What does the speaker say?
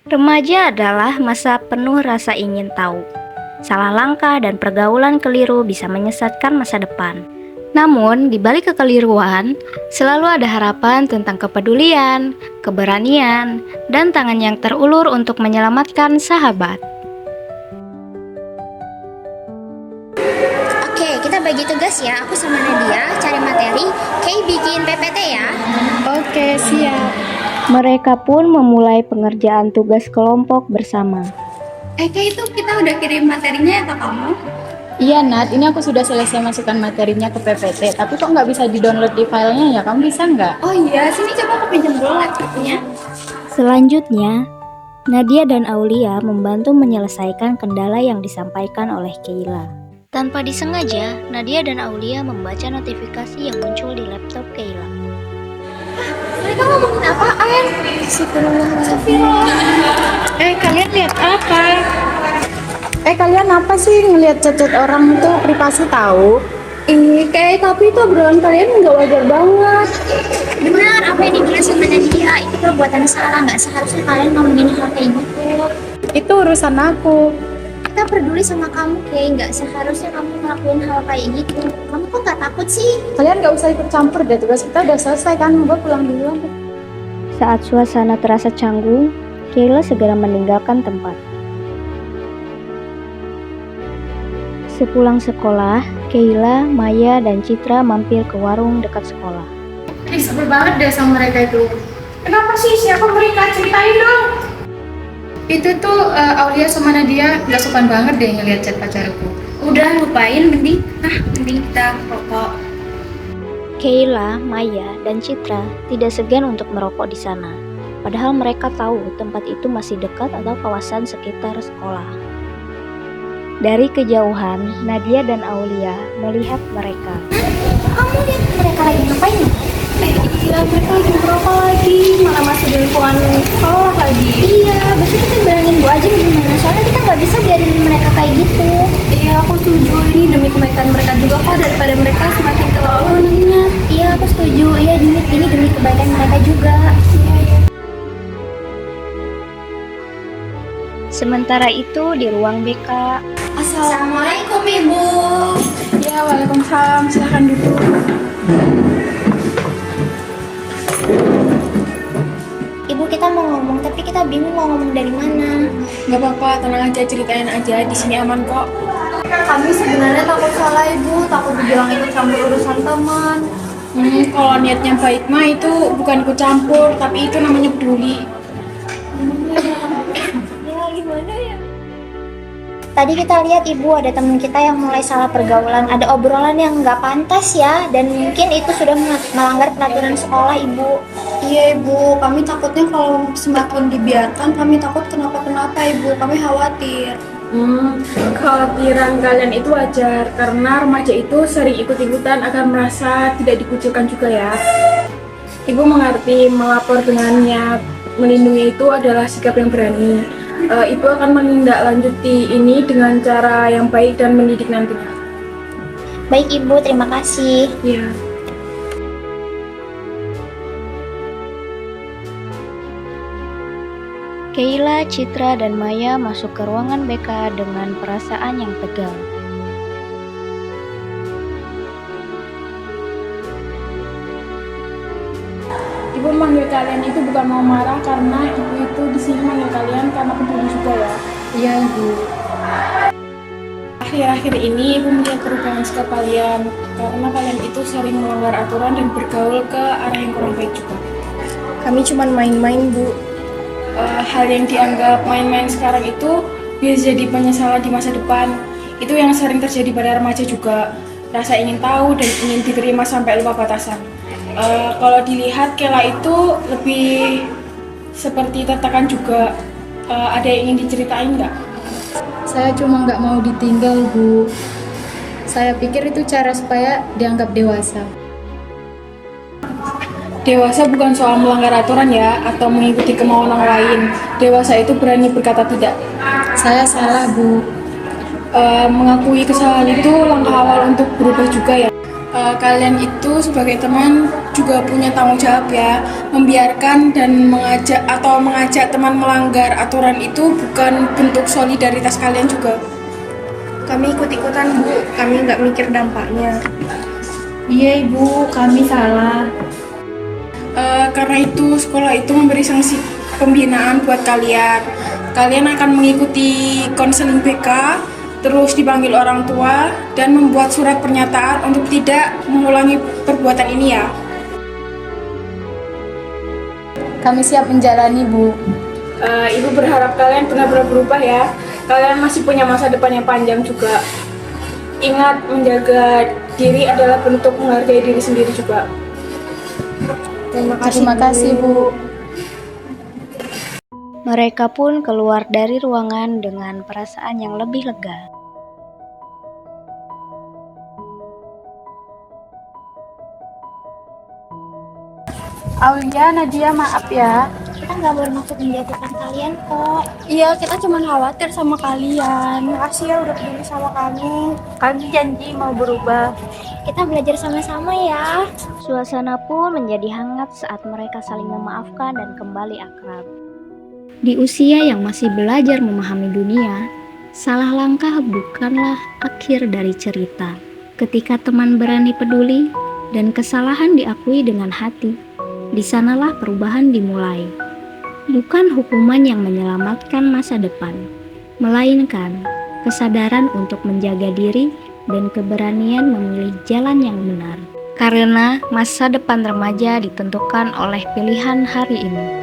Remaja adalah masa penuh rasa ingin tahu. Salah langkah dan pergaulan keliru bisa menyesatkan masa depan. Namun, di balik kekeliruan, selalu ada harapan tentang kepedulian, keberanian, dan tangan yang terulur untuk menyelamatkan sahabat. Oke, kita bagi tugas ya. Aku sama Nadia cari materi, Kay bikin PPT ya. Oke, siap. Mereka pun memulai pengerjaan tugas kelompok bersama. Kay, itu kita udah kirim materinya ya ke kamu? Iya, Nat. Ini aku sudah selesai masukkan materinya ke PPT. Tapi kok nggak bisa di-download di filenya ya? Kamu bisa nggak? Oh iya, sini coba aku pinjam dulu laptopnya. Selanjutnya, Nadia dan Aulia membantu menyelesaikan kendala yang disampaikan oleh Keila. Tanpa disengaja, Nadia dan Aulia membaca notifikasi yang muncul di laptop Keila. Mereka ngomongin apaan? Kalian lihat apa? Kalian apa sih ngelihat chat-chat orang itu privasi tahu? Kay, tapi itu obrolan kalian nggak wajar banget. Benar, apa yang dibilang sama Nadia itu perbuatan salah. Nggak seharusnya kalian ngomongin hal kayak gitu. Itu urusan aku. Kita peduli sama kamu, Kay. Nggak seharusnya kamu ngelakuin hal kayak gitu. Kamu kok nggak takut sih? Kalian nggak usah ikut campur deh, tugas kita udah selesai kan? Gue pulang duluan. Saat suasana terasa canggung, Keila segera meninggalkan tempat. Sepulang sekolah, Keila, Maya, dan Citra mampir ke warung dekat sekolah. Sebel banget deh sama mereka itu. Kenapa sih? Siapa mereka? Ceritain dong. Itu tuh Aulia sama Nadia nggak sopan banget deh ngeliat chat pacarku. Udah lupain, mending kita rokok. Keila, Maya, dan Citra tidak segan untuk merokok di sana. Padahal mereka tahu tempat itu masih dekat atau kawasan sekitar sekolah. Dari kejauhan, Nadia dan Aulia melihat mereka. Kamu lihat mereka lagi ngapain? Iya, mereka lagi merokok lagi, malah masih di lingkungan sekolah lagi. Iya, berarti kita bilangin Bu aja gimana. Soalnya kita nggak bisa biarin mereka kayak gitu. Iya, aku setuju. Ini demi kebaikan mereka juga kok, daripada mereka semakin terlalu nantinya. Iya, aku setuju. Iya, ini demi kebaikan mereka juga. Sementara itu di ruang BK, Assalamualaikum Ibu. Ya, waalaikumsalam. Silahkan duduk. Ibu, kita mau ngomong, tapi kita bingung mau ngomong dari mana. Gak apa-apa, tenang aja, ceritain aja. Di sini aman kok. Kami sebenarnya takut salah Ibu, takut dibilang ikut campur urusan teman. Kalau niatnya baik mah itu bukan ikut campur, tapi itu namanya peduli. Ya, gimana ya? Tadi kita lihat Ibu ada teman kita yang mulai salah pergaulan, ada obrolan yang nggak pantas ya, dan mungkin itu sudah melanggar peraturan sekolah Ibu. Iya Ibu, kami takutnya kalau semakin dibiarkan, kami takut kenapa-kenapa Ibu, kami khawatir. Kekhawatiran kalian itu wajar, karena remaja itu sering ikut-ikutan agar merasa tidak dikucilkan juga ya. Ibu mengerti melapor dengan niat melindungi itu adalah sikap yang berani. Ibu akan menindaklanjuti ini dengan cara yang baik dan mendidik nantinya. Baik Ibu, terima kasih. Iya. Keila, Citra, dan Maya masuk ke ruangan BK dengan perasaan yang tegang. Ibu manggil kalian itu bukan mau marah, karena ibu itu di sini manggil kalian karena peduli juga ya. Iya Ibu. Akhir-akhir ini ibu melihat perubahan sikap kalian, karena kalian itu sering melanggar aturan dan bergaul ke arah yang kurang baik juga. Kami cuma main-main Bu. Hal yang dianggap main-main sekarang itu bisa jadi penyesalan di masa depan. Itu yang sering terjadi pada remaja juga. Rasa ingin tahu dan ingin diterima sampai lupa batasan. Kalau dilihat Kela itu lebih seperti tertekan juga. Ada yang ingin diceritain nggak? Saya cuma nggak mau ditinggal, Bu. Saya pikir itu cara supaya dianggap dewasa. Dewasa bukan soal melanggar aturan ya, atau mengikuti kemauan orang lain. Dewasa itu berani berkata tidak. Saya salah, Bu. Mengakui kesalahan itu langkah awal untuk berubah juga ya. Kalian itu sebagai teman juga punya tanggung jawab ya, membiarkan dan mengajak teman melanggar aturan itu bukan bentuk solidaritas kalian juga. Kami ikut-ikutan Bu, kami nggak mikir dampaknya. Iya ibu, kami salah. Karena itu sekolah itu memberi sanksi pembinaan buat kalian. Kalian akan mengikuti konseling BK, terus dipanggil orang tua dan membuat surat pernyataan untuk tidak mengulangi perbuatan ini ya. Kami siap menjalani Bu. Ibu berharap kalian benar-benar berubah ya. Kalian masih punya masa depan yang panjang juga. Ingat, menjaga diri adalah bentuk menghargai diri sendiri juga. Terima kasih Bu. Mereka pun keluar dari ruangan dengan perasaan yang lebih lega. Aulia, Nadia, maaf ya. Kita nggak bermaksud menjatuhkan kalian kok. Iya, kita cuma khawatir sama kalian. Makasih ya udah peduli sama kami. Kami janji mau berubah. Kita belajar sama-sama ya. Suasana pun menjadi hangat saat mereka saling memaafkan dan kembali akrab. Di usia yang masih belajar memahami dunia, salah langkah bukanlah akhir dari cerita. Ketika teman berani peduli dan kesalahan diakui dengan hati, di sanalah perubahan dimulai. Bukan hukuman yang menyelamatkan masa depan, melainkan kesadaran untuk menjaga diri dan keberanian memilih jalan yang benar. Karena masa depan remaja ditentukan oleh pilihan hari ini.